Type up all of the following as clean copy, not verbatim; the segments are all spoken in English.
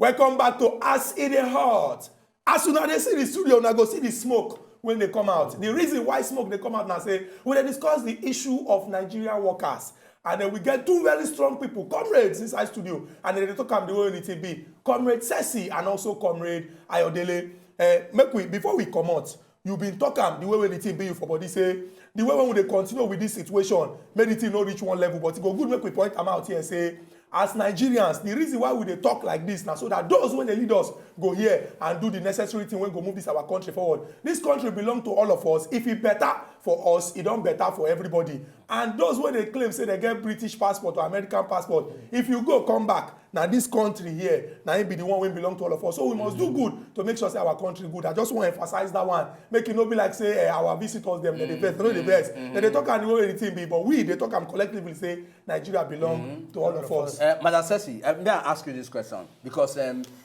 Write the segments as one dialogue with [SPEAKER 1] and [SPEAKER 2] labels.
[SPEAKER 1] Welcome back to As in the Heart. As soon as they see the studio, now go see the smoke when they come out. The reason why smoke they come out now say, when they discuss the issue of Nigerian workers, and then we get two very strong people, comrades inside studio, and then they talk about the way it be. Comrade Sesi and also Comrade Ayodele. Before we come out, you've been talking the way it be you for body say, the way when they continue with this situation, make it not reach one level, but it go good make we point them out here and say, as Nigerians, the reason why we dey talk like this now, so that those when they lead us go here and do the necessary thing when go move this our country forward. This country belong to all of us. If it better for us, it don't better for everybody. And those when they claim say they get British passport or American passport, if you go come back, now this country here, now it be the one when belong to all of us. So we must do good to make sure say our country good. I just want to emphasize that one. Make it not be like say our visitors them, they're the best, they're the best. They talk and the way anything be, but we they talk and collectively say Nigeria belong to all of us.
[SPEAKER 2] Madam Sesi, may I ask you this question? Because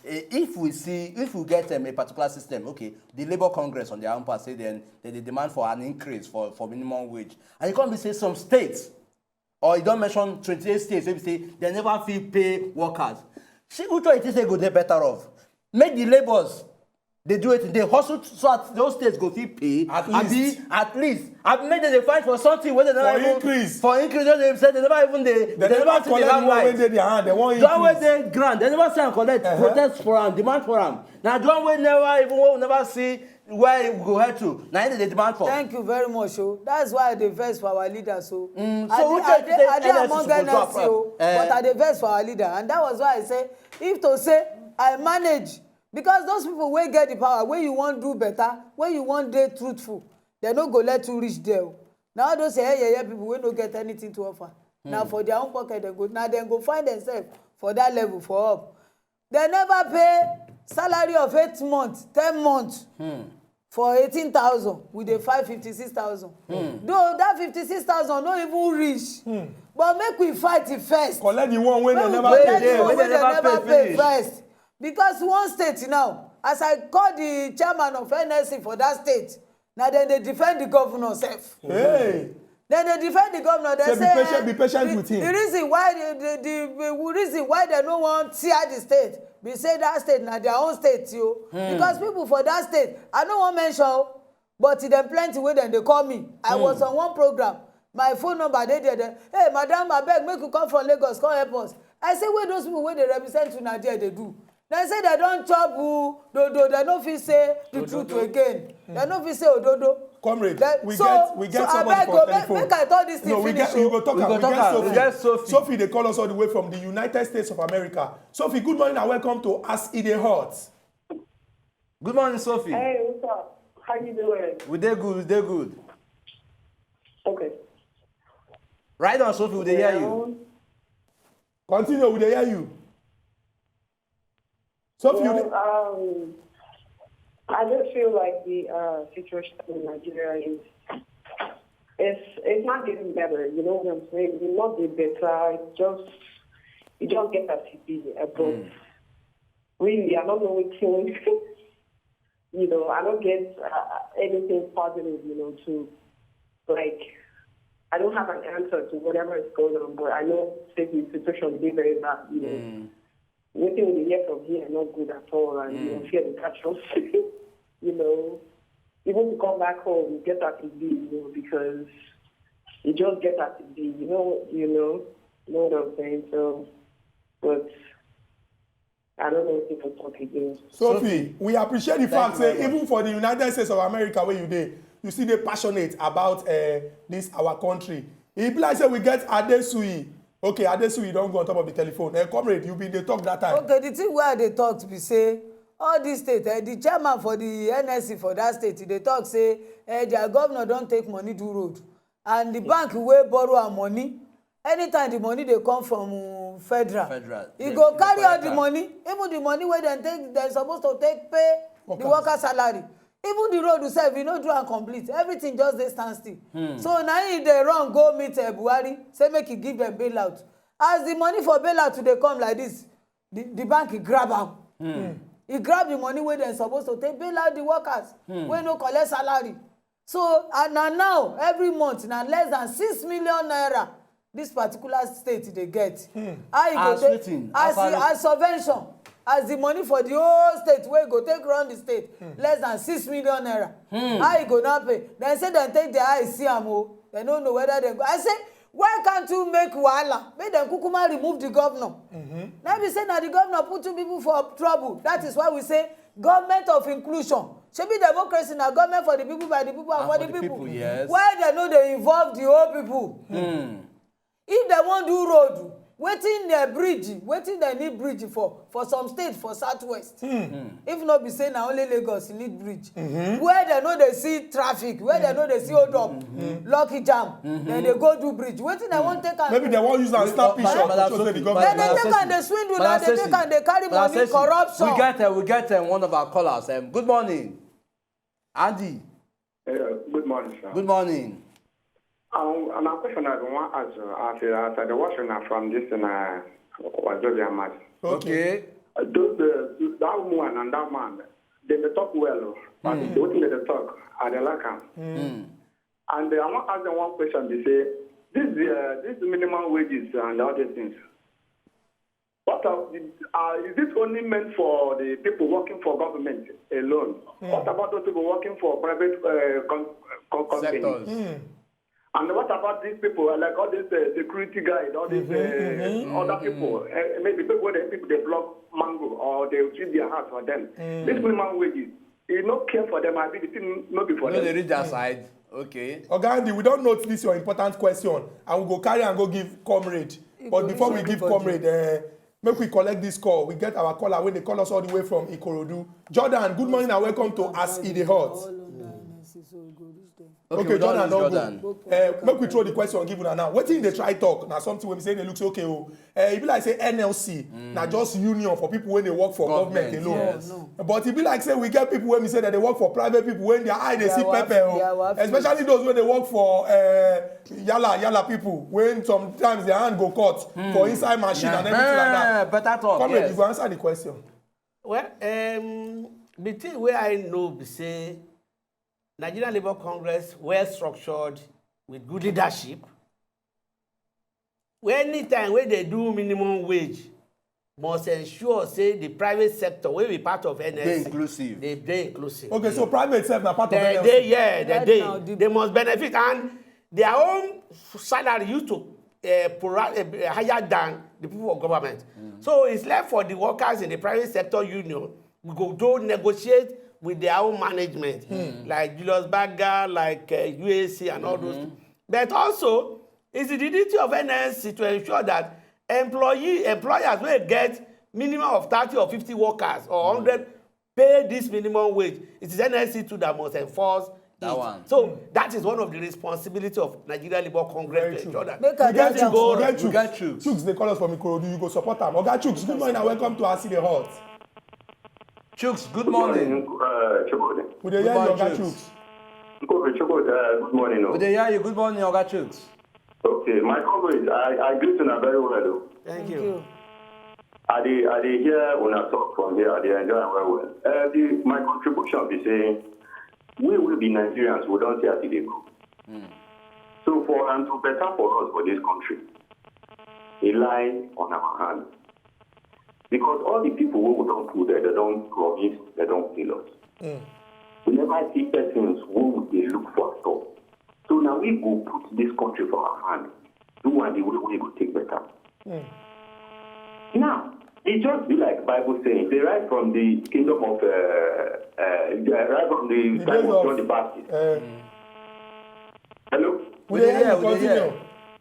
[SPEAKER 2] if we get a particular system, okay, the Labour Congress on their own part say then they demand for an increase for minimum wage, and you can't be say some states, or you don't mention 28 states, maybe say they never feel pay workers. See, who try to say go they better off? Make the labours they do it. They hustle so that those states go feel pay. At least. I've made them fight for something where they never
[SPEAKER 1] for increase.
[SPEAKER 2] For increase, they said they never even they
[SPEAKER 1] never
[SPEAKER 2] see they have right.
[SPEAKER 1] They want
[SPEAKER 2] John way they grant. They never say and collect protest for them, demand for them. Now John way never see where we go head to. Now they demand for.
[SPEAKER 3] Thank you very much, so that's why they vex for our leader. So
[SPEAKER 2] I
[SPEAKER 3] did among NSC, but I dey vex for our leader, and that was why I say if to say I manage. Because those people wey get the power, wey you wan do better, wey you wan dey truthful, they no go let you reach there. Now those hey people wey no get anything to offer. Now for their own pocket they go. Now they go find themselves for that level for up. They never pay salary of 8 months, 10 months for 18,000 with a 556,000. Though that 56,000 no even reach. But make we fight it first.
[SPEAKER 1] Collect the one wey they never
[SPEAKER 3] pay first. Because one state now, as I call the chairman of NSC for that state, now then they defend the governor self.
[SPEAKER 1] Hey.
[SPEAKER 3] Then they defend the governor. They say
[SPEAKER 1] be patient with him.
[SPEAKER 3] The reason why the reason why they don't want to tear the state, we say that state now their own state too. Because people for that state, I don't want to mention, but them plenty way then they call me. I was on one program. My phone number they did. Hey, madam, I beg, make you come from Lagos, come help us. I say, where those people where they represent to Nigeria they do. They say they don't chop dodo. They no fit say the truth again. They no fit say ododo.
[SPEAKER 1] Comrade, we get somebody for telephone.
[SPEAKER 3] Make I talk this thing finish.
[SPEAKER 1] We go talk.
[SPEAKER 2] We get Sophie.
[SPEAKER 1] Sophie, they call us all the way from the United States of America. Sophie, good morning and welcome to As in the Heart.
[SPEAKER 2] Good morning, Sophie.
[SPEAKER 4] Hey, what's up? How you doing?
[SPEAKER 2] We dey good.
[SPEAKER 4] Okay.
[SPEAKER 2] Right on, Sophie, we dey hear you.
[SPEAKER 1] Continue, we dey hear you. Sophie,
[SPEAKER 4] I just feel like the situation in Nigeria it's not getting better. You know what I'm saying? It not get better. It just get as it be. But really, I don't know what to. You know, I don't get anything positive. You know, to like. I don't have an answer to whatever is going on. But I know the situation will be very bad. You know. Anything we hear from here not good at all, and you know, fear the catch us. You know, even to come back home, get at it be, you know, because you just get at it be, you know what I'm saying. So, but I don't know if people talk again.
[SPEAKER 1] Sophie, we appreciate the fact that even for the United States of America where you see they passionate about this our country. It be like say we get Adesui. Okay, Adesu, you don't go on top of the telephone. Comrade, you been they talk that time.
[SPEAKER 3] Okay, the thing where they talk to be say, all these states, the chairman for the NSC for that state, they talk say, their governor don't take money do road. And the bank will borrow our money. Anytime the money they come from federal. You go carry out the money. Even the money where they're supposed to take pay the worker salary. Even the road itself, you know, do and complete. Everything just they stand still. So now if they run, go meet Buhari, say make you give them bailout. As the money for bailout today come like this, the bank he grab them. He grab the money where they're supposed to take bail out the workers, where no collect salary. So and now every month now less than 6 million naira this particular state they get. How you go take as subvention. as the money for the whole state wey go take run the state less than 6 million naira. How you go now pay? Dem say dem take their eye see am o. Dem no know whether dem go. I say why can't you make wahala? Make dem kukuma remove the governor. Now be say na the governor put 2 people for trouble. That is why we say government of inclusion. Shebi democracy na government for the people, by the people, and for the people.
[SPEAKER 2] Yes.
[SPEAKER 3] Why dem no dey involve the whole people? If dem wan do road, wetin dem bridge, wetin dem need bridge for some states for southwest. If no be say na only Lagos need bridge. Where dem no dey see traffic, where dem no dey see hold up, lucky jam, dem dey go do bridge. Wetin dem wan take am?
[SPEAKER 1] Maybe they wan use am snap picture to show say the government.
[SPEAKER 3] Dem dey take am dey swindle, na dey take am dey carry money, corruption.
[SPEAKER 2] We get one of our callers. Good morning, Andy.
[SPEAKER 5] Good morning, sir.
[SPEAKER 2] Good morning.
[SPEAKER 5] And my question I want to ask the watching from this Wazobia match.
[SPEAKER 2] Okay.
[SPEAKER 5] That woman and that man, they talk well, but they wouldn't talk. I don't like them. And I want to ask them one question. They say this minimum wages and other things. Is this only meant for the people working for government alone? What about those people working for private companies? And what about these people, like all these security guys, all these other people, maybe people they block mango or they treat their house for them. This minimum wages, you don't care for them, I think it's not before them.
[SPEAKER 2] No, they reach their side. Okay.
[SPEAKER 1] Andy, we don't note this your important question, and we go carry and go give comrade. But before we give comrade, make we collect this call. We get our caller when they call us all the way from Ikorodu. Jordan, good morning and welcome to As E Dey Hot. Okay, Jordan, don't go. Make we throw the question give una now. Wetin dey try talk na something wey be say dey look okay o. E be like say NLC na just union for people wey dey work for government alone.
[SPEAKER 2] Yes.
[SPEAKER 1] But e be like say we get people wey be say that they work for private people when their eye dey see pepper o. Especially those wey dey work for yala people when sometimes their hand go cut for inside machine and everything like that.
[SPEAKER 2] Better talk.
[SPEAKER 1] Come here, you go answer the question.
[SPEAKER 6] Well, the thing wey I know be say Nigerian Labour Congress well structured with good leadership. Anytime when they do minimum wage, must ensure say the private sector wey be part of NLC.
[SPEAKER 2] They inclusive.
[SPEAKER 6] They inclusive.
[SPEAKER 1] Okay, so private self na part of NLC.
[SPEAKER 6] They must benefit, and their own salary used to higher than the people of government. So it's left for the workers in the private sector union. We go do negotiate with their own management, like Julius Berger, like UAC and all those. But also, it's the duty of NLC to ensure that employers will get minimum of 30 or 50 workers or 100 pay this minimum wage. It is NLC too that must enforce
[SPEAKER 2] that one.
[SPEAKER 6] So that is one of the responsibility of Nigeria Labour Congress to ensure that.
[SPEAKER 1] We get Chuks. Chuks, they call us from Ikorodu. You go support them. Oga Chuks, good morning and welcome to As E Dey Hot.
[SPEAKER 2] Chuks, good morning.
[SPEAKER 1] Good day, Oga Chuks.
[SPEAKER 5] Good morning.
[SPEAKER 2] Good day, you. Good morning, Oga Chuks.
[SPEAKER 5] Okay, my comrade, I greet you very well.
[SPEAKER 6] Thank you.
[SPEAKER 5] I dey hear una talk from here. I dey enjoy very well. My contribution be saying we will be Nigerians. We don't see as e dey go. So for and to better for us for this country, a lie on our hands. Because all the people who we don't put there, they don't promise, they don't kill us. We never see persons who they look for at all. So now we go put this country for our hand. Do one the way we go take better. Now, it just be like Bible saying, they rise from the kingdom of, rise from the time of John the Baptist. Hello?
[SPEAKER 1] Continue.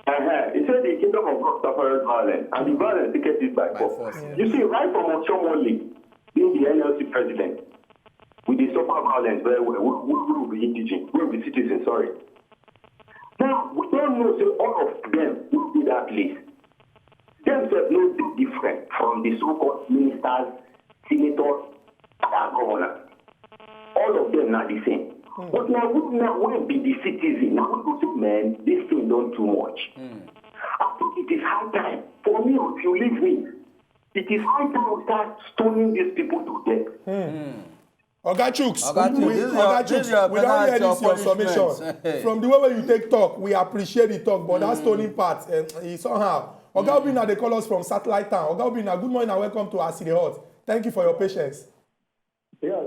[SPEAKER 5] It said the kingdom of God suffered violence, and the violence taken it by force. You see, right from Oshomole, being the NLC president, with the suffer violence very well, we will be indigent, we will be citizens, sorry. Now, we don't know, so all of them will be that place. Themselves no big different from the so-called ministers, senators, and governors. All of them are the same. But now we be the citizen. Now we go say, man, this thing done too much. I think it is high time for me, if you leave me, it is high time we start stoning these people to death.
[SPEAKER 1] Oga Chuks, we don't hear this your summation. From the way you take talk, we appreciate the talk, but that stoning part, somehow. Oga Obinna, they call us from Satellite Town. Oga Obinna, good morning and welcome to As E Dey Hot. Thank you for your patience.
[SPEAKER 7] Yeah.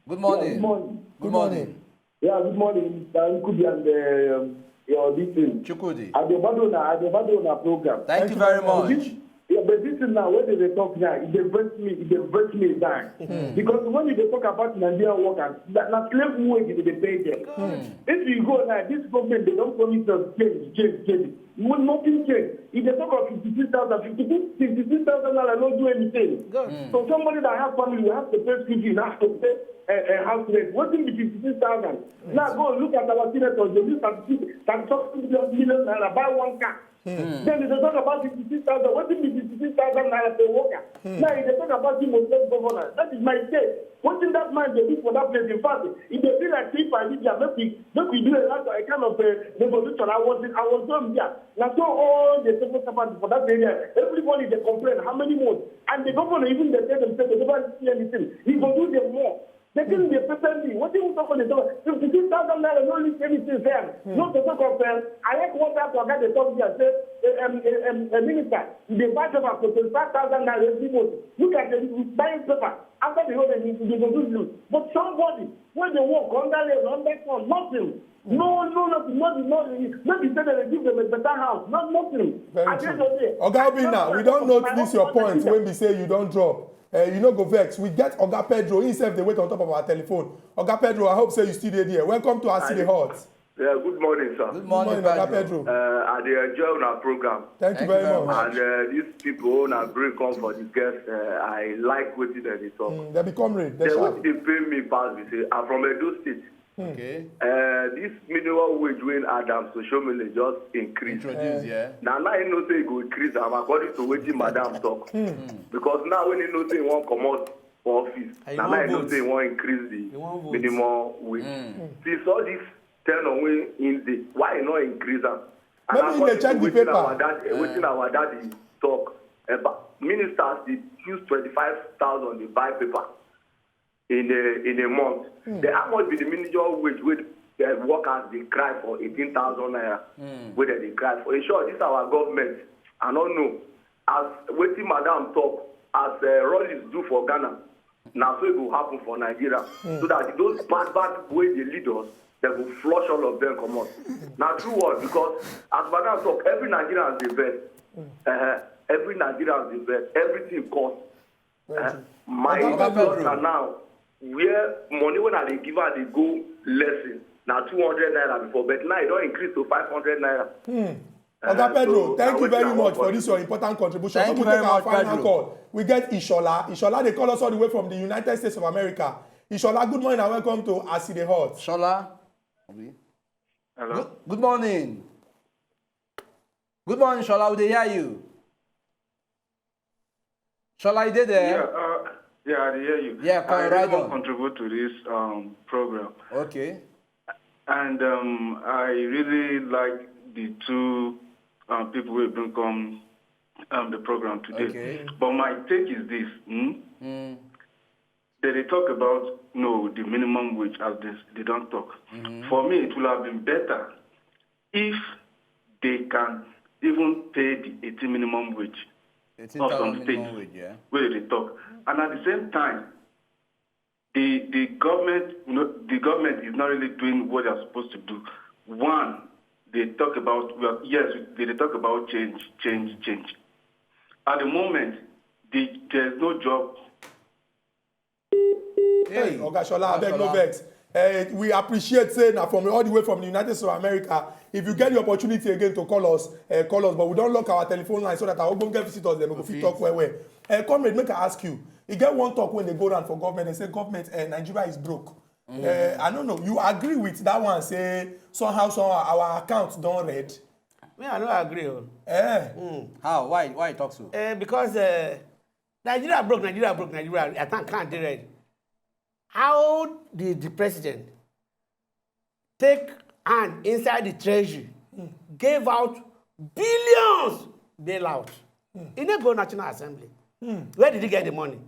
[SPEAKER 2] Good morning.
[SPEAKER 7] Yeah, good morning.
[SPEAKER 2] Good morning.
[SPEAKER 7] Yeah, good morning, Mr. Nkubi and your meeting.
[SPEAKER 2] Chukudi.
[SPEAKER 7] I debate on a program.
[SPEAKER 2] Thank you very much.
[SPEAKER 7] Yeah, but this is now when they talk now, it breaks me down. Because when they talk about Nigerian workers, that slave wage they pay them. If you go now, this government they don't promise us change. Nothing change. If they talk of 56,000 naira don't do anything. So somebody that has family will have to pay school fee, have to pay a house rent. What is 56,000? Now go look at our senators. They use 30 million naira buy one car. Then they talk about 56,000. What is 56,000 naira per worker? Now if they talk about the Muslim governor, that is my state. What in that mind they do for that place? In fact, if they feel like if I did that, make we do a lot of a kind of revolution. I was done there. Now so all the people for that area, everybody they complain how many months, and the governor even they say themselves they never see anything. He go do them more. They didn't be pretending. What do you talk about? 56,000 naira, no need anything there. Not to talk of I like what I forgot the talk here. Say, a minister, they buy paper for 25,000 naira every month. Look at the buying paper. After the whole thing, they go do this. But somebody, when they work under nothing. No, nothing. Maybe say they give them a better house. Nothing.
[SPEAKER 1] Very true. Oga Obinna, we don't notice your point when we say you don't drop. You know, go vex. We get Oga Pedro. He said they wait on top of our telephone. Oga Pedro, I hope say you still there. Welcome to our city hot.
[SPEAKER 5] Yeah, good morning, sir.
[SPEAKER 2] Good morning,
[SPEAKER 1] Oga Pedro.
[SPEAKER 5] I enjoy our program.
[SPEAKER 1] Thank you very much.
[SPEAKER 5] And these people na bring come for the guests. I like wetin dem dey talk.
[SPEAKER 1] They become red.
[SPEAKER 5] They wetin dey pay me pass be say I'm from Edo State.
[SPEAKER 2] Okay.
[SPEAKER 5] This minimum wage wey Adam Soshomole just increase.
[SPEAKER 2] Introduce, yeah.
[SPEAKER 5] Now you know say e go increase am according to wetin Madam talk. Because now when you know say you wan comot for office, now you know say you wan increase the minimum wage. Since all this tenure wey in dey, why you no increase am?
[SPEAKER 1] Maybe you dey check the paper.
[SPEAKER 5] Wetin our daddy talk about ministers dey use 25,000 dey buy paper in a month. Then how much be the minimum wage wey the workers dey cry for 18,000 naira wey dem dey cry for? In short, this our government. I no know as wetin Madam talk as Rollins do for Ghana. Na so e go happen for Nigeria, so that those bad wey dey lead us, they go flush all of them comot. Na true word, because as Madam talk, every Nigerian dey vex. Every Nigerian dey vex. Everything cost. My daughter now, where money when I dey give her, dey go lesson. Now 200 naira before, but now it don't increase to 500 naira.
[SPEAKER 1] Oga Pedro, thank you very much for this your important contribution.
[SPEAKER 2] Thank you very much, Pedro.
[SPEAKER 1] Call. We get Ishola. Ishola, they call us all the way from the United States of America. Ishola, good morning and welcome to Aside Hot.
[SPEAKER 2] Shola.
[SPEAKER 5] Hello.
[SPEAKER 2] Good morning. Good morning, Shola. We dey hear you. Shola, you dey there?
[SPEAKER 8] Yeah, I hear you.
[SPEAKER 2] Yeah,
[SPEAKER 8] I
[SPEAKER 2] right
[SPEAKER 8] really want
[SPEAKER 2] on.
[SPEAKER 8] to contribute to this program.
[SPEAKER 2] Okay.
[SPEAKER 8] And I really like the two people who have been come the program today.
[SPEAKER 2] Okay.
[SPEAKER 8] But my take is this. They talk about the minimum wage as this. They don't talk. For me, it would have been better if they can even pay the 18 minimum wage of some states where they talk. And at the same time, the government, the government is not really doing what they're supposed to do. One, they talk about they talk about change. At the moment, there's no job.
[SPEAKER 1] Hey, Oga Shola, I beg no vex. We appreciate saying from all the way from the United States of America. If you get the opportunity again to call us. But we don't lock our telephone line so that our own visitors them will fit talk well. Comrade, make I ask you. You get one talk when they go around for government and say government Nigeria is broke. I don't know. You agree with that one? Say somehow our accounts don't read.
[SPEAKER 6] Me, I don't agree.
[SPEAKER 2] How? Why you talk so?
[SPEAKER 6] Because Nigeria broke. I can't do it. How did the president take hand inside the treasury, gave out billions bailout? He didn't go National Assembly. Where did he get the money?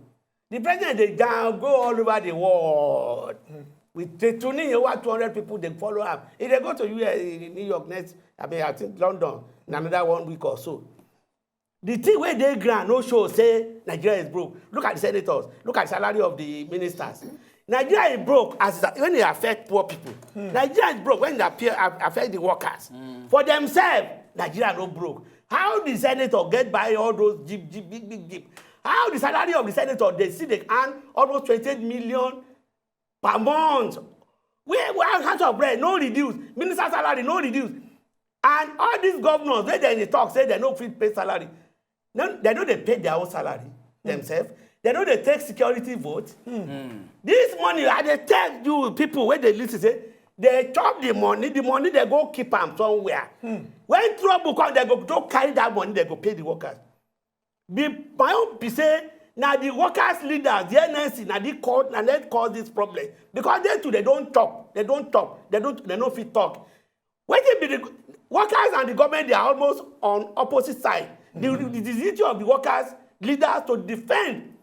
[SPEAKER 6] The president, they go all over the world. With the tuning over 200 people, they follow up. If they go to US, in New York next, I think London, in another 1 week or so. The thing where they grant no show say Nigeria is broke. Look at the senators. Look at the salary of the ministers. Nigeria is broke as when it affect poor people. Nigeria is broke when it affect the workers. For themselves, Nigeria no broke. How the senator get by all those big jeep? How the salary of the senator they see they earn almost 28 million per month. Where hands of bread no reduce. Minister salary no reduce. And all these governors where they in the talk say they no fit pay salary. No, they know they pay their own salary themselves. They know they take security vote. This money, I they tell you people where they listen say they chop the money they go keep them somewhere. When trouble come, they go carry that money, they go pay the workers. My own be say now the workers leaders, the NSC, now the court, and they cause this problem because they too they don't talk, they don't fit talk. When they be the workers and the government, they are almost on opposite side. The duty of the workers leaders to defend.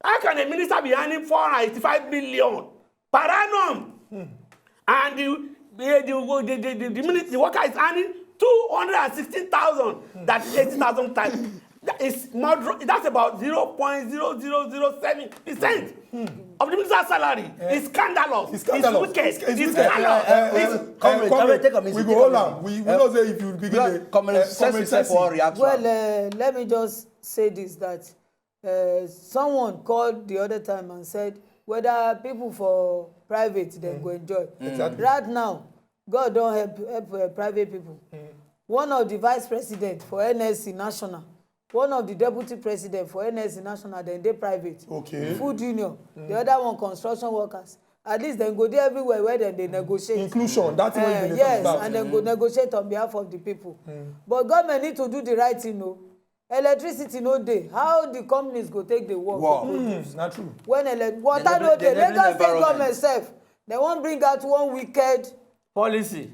[SPEAKER 6] How can a minister be earning 485 million per annum? And the worker is earning 216,000. That's 80,000 times. That's about 0.0007% of the minister's salary. It's scandalous. It's wicked. It's scandalous.
[SPEAKER 1] We go hold on. We know say if you begin
[SPEAKER 3] well, let me just say this, that someone called the other time and said whether people for private they go enjoy.
[SPEAKER 1] Exactly.
[SPEAKER 3] Right now, God don't help private people. One of the vice president for NSC National, one of the deputy president for NSC National, then they private.
[SPEAKER 1] Okay.
[SPEAKER 3] Food union. The other one construction workers. At least they go there everywhere where they negotiate.
[SPEAKER 1] Inclusion, that's what they
[SPEAKER 3] yes,
[SPEAKER 1] talk about.
[SPEAKER 3] and then go negotiate on behalf of the people. But government need to do the right thing, no. Electricity no dey. How the companies go take the work?
[SPEAKER 1] Not true.
[SPEAKER 3] When water no dey, Lagos state government sef, they wan bring out one wicked
[SPEAKER 6] policy.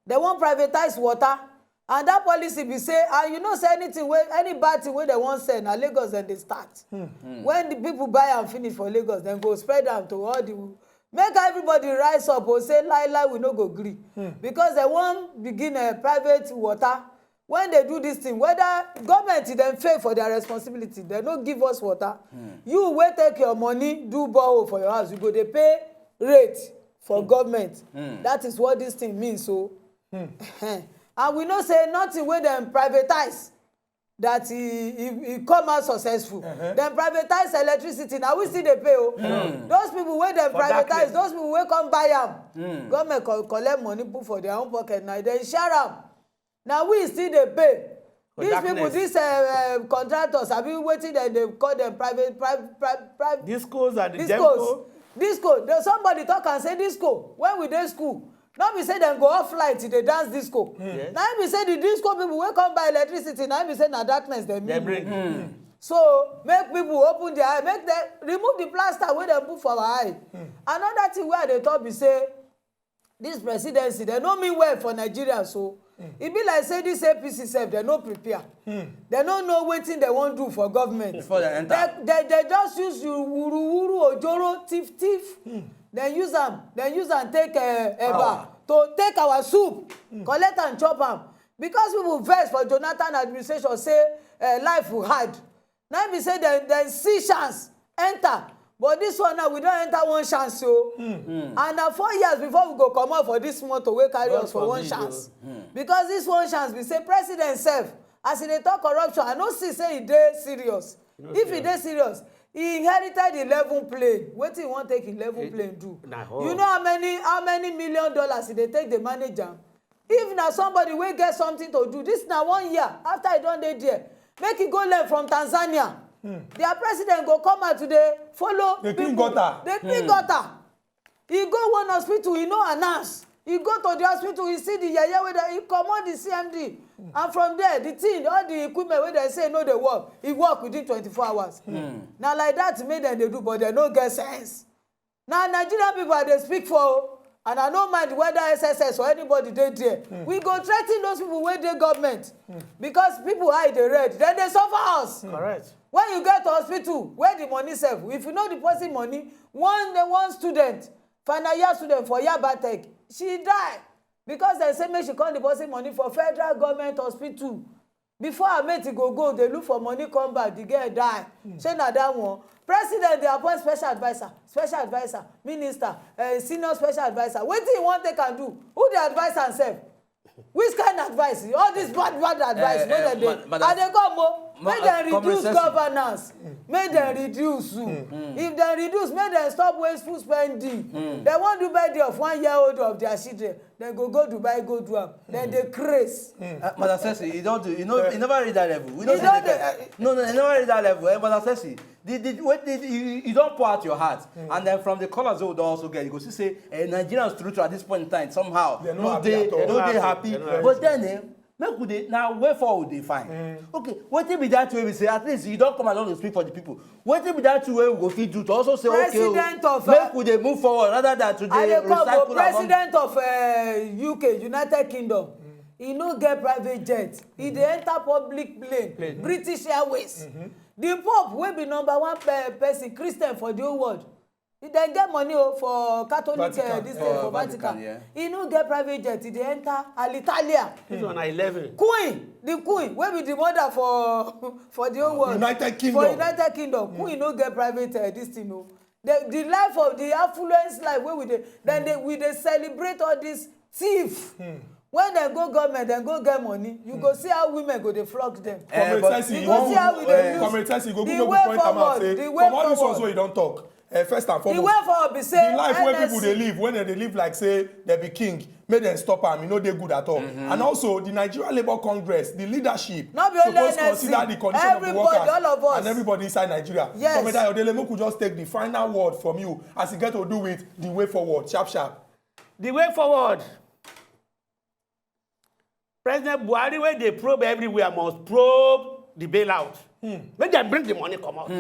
[SPEAKER 3] They wan privatize water, and that policy be say, and you know say anything wey any bad thing wey they wan sell na Lagos dem dey start. When the people buy am finish for Lagos, dem go spread am to all the make everybody rise up or say lie we no go gree. Because they wan begin private water. When they do this thing, whether government dem fail for their responsibility, they no give us water. You wey take your money do borehole for your house, you go dey pay rate for government. That is what this thing means. So and we know say nothing wey dem privatize that he come out successful. Dem privatize electricity, na we still dey pay o. Those people wey dem privatize, those people wey come buy am, government collect money put for their own pocket, na dem share am. Now we still dey pay. These people, these contractors, have been waiting and they call them private
[SPEAKER 6] Discos and the
[SPEAKER 3] Disco. Somebody talk and say disco. When we dey school, not be say them go off light till they dance disco. Now be say the disco people wey come buy electricity, now be say na darkness they bring. So make people open their eye, make them remove the plaster wey dem put for our eye. Another thing where they talk be say this presidency, they no mean well for Nigeria, so e be like say this APC sef they no prepare. They no know wetin they wan do for government.
[SPEAKER 2] Before they enter.
[SPEAKER 3] They just use wuru ojoro thief. Then use am take eba to take our soup, collect and chop am. Because people vex for Jonathan administration say life will hard. Now be say dem see chance enter. But this one now, we don't enter one chance, so. And now 4 years before we go come out for this motor, we carry us for one chance. Because this one chance, we say president self, as he talk corruption, I don't see say he dey serious. If he dey serious, he inherited 11 plane. What he want take 11 plane do? You know how many $1 million he dey take the manager? If now somebody will get something to do, this now 1 year after he done dey there, make he go learn from Tanzania. Their president go come out today, follow
[SPEAKER 1] the clean gutter.
[SPEAKER 3] The clean gutter. He go one hospital, he no announce. He go to the hospital, he see the yeye where he comot the CMD. And from there, the thing, all the equipment where they say no they work, he work within 24 hours. Now like that, make them they do, but they no get sense. Now Nigerian people they speak for, and I don't mind whether SSS or anybody they there. We go threaten those people where they government. Because people hide the red, then they suffer us.
[SPEAKER 6] Correct.
[SPEAKER 3] When you get to hospital, where the money sef, if you no deposit money, one student, final year student for Yaba Tech, she die because they say make she come deposit money for federal government hospital. before Ameti go dey look for money come back, the girl die. Say na that one. President dey appoint special adviser, minister, senior special adviser. Wetin he wan take am do? Who dey advise am sef? Which kind of advice? All this bad advice. And they come make dem reduce governance. Make dem reduce. If dem reduce, make dem stop wasteful spending. They wan do birthday of 1 year old of their children. Then go Dubai, go do am. Then they craze.
[SPEAKER 2] Madam Sesi, you don't do. You never read that level. We don't no, you never read that level. Madam Sesi, you don't pour out your heart, and then from the colors they would also get. You go see say Nigerians through at this point in time somehow they happy. But then make we dey now way forward dey fine. Okay, wetin be that way we say at least you don't come along to speak for the people. Wetin be that way we go fit do to also say make we dey move forward rather than to dey recycle.
[SPEAKER 3] President of UK, United Kingdom, he no get private jet. He dey enter public plane, British Airways. The Pope wey be #1 person Christian for the whole world. He dey get money for Catholic this for Vatican. Yeah. He no get private jet. He dey enter Alitalia.
[SPEAKER 6] This one 11.
[SPEAKER 3] The Queen wey be the mother for the whole world.
[SPEAKER 1] United Kingdom.
[SPEAKER 3] For United Kingdom, Queen no get private this thing o. The life of the affluence life wey we dey celebrate all this thief. When they go government, they go get money. You go see how women go dey flog them.
[SPEAKER 1] You go see how we dey use the way forward. From all this ones wey you don talk. First and foremost,
[SPEAKER 3] the way forward be say
[SPEAKER 1] the life wey people dey live when they live like say they be king, make them stop am. You know they good at all. And also the Nigeria Labour Congress, the leadership supposed to consider the condition of the workers
[SPEAKER 3] all of us.
[SPEAKER 1] And everybody inside Nigeria.
[SPEAKER 3] Yes.
[SPEAKER 1] So Meda Ayodele, make we just take the final word from you as e get to do with the way forward. Sharp.
[SPEAKER 6] The way forward. President Buhari, when they probe everywhere, must probe the bailout. When they bring the money come out.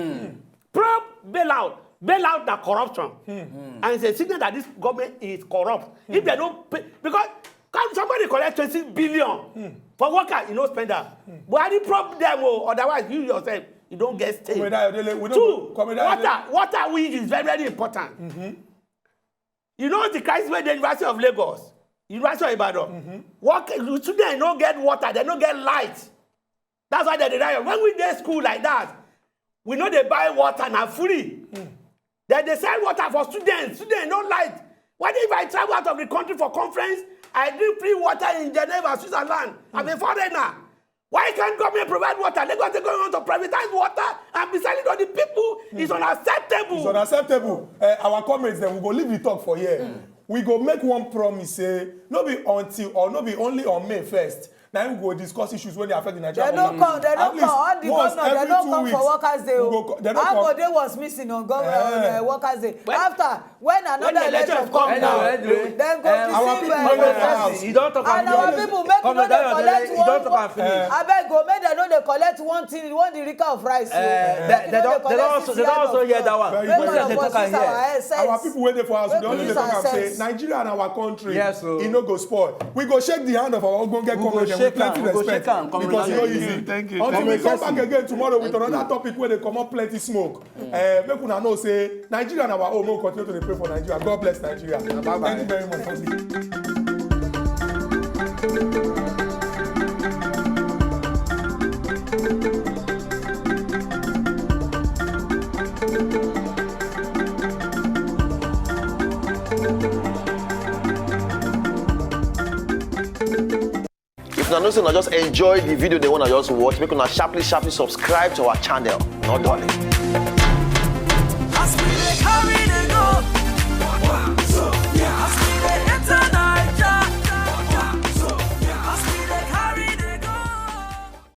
[SPEAKER 6] Probe bailout. Bailout the corruption. And it's a signal that this government is corrupt. If they don't pay, because can somebody collect 20 billion for workers, you know, spend that. Buhari probe them, otherwise you yourself, you don't get stay. Two, water which is very, very important. You know the crisis where the University of Lagos, University of Ibadan, students don't get water, they don't get light. That's why they deny. When we dey school like that, we know they buy water now free. Then they sell water for students. Students no light. What if I travel out of the country for conference, I drink free water in Geneva, Switzerland? I'm a foreigner. Why can't government provide water? They got to go on to privatize water and be selling to the people. It's unacceptable.
[SPEAKER 1] It's unacceptable. Our comrades then we go leave the talk for here. We go make one promise, no be until or no be only on May 1st. Now we go discuss issues when they affect the Nigerian
[SPEAKER 3] government. They don't come. All the governors, they don't come for Workers' Day. Ambode was missing on Workers' Day. After, when another election come now, then go to see
[SPEAKER 2] you don't talk
[SPEAKER 3] and our people make no dey collect one. Abeg go make dem no dey collect one thing, one dirika of rice.
[SPEAKER 2] They don't also hear that one.
[SPEAKER 1] Our people waiting for us. We only dey talk and say Nigeria and our country, it no go spoil. We go shake the hand of our ogbonge comrades. With plenty respect because you know easy.
[SPEAKER 2] Thank you.
[SPEAKER 1] Until we come back again tomorrow with another topic where they come up plenty smoke. Make una know say Nigeria and our home will continue to pray for Nigeria. God bless Nigeria. Thank you very much.
[SPEAKER 9] Now, no, just enjoy the video they want to just watch. Make una sharply subscribe to our channel. Not darling.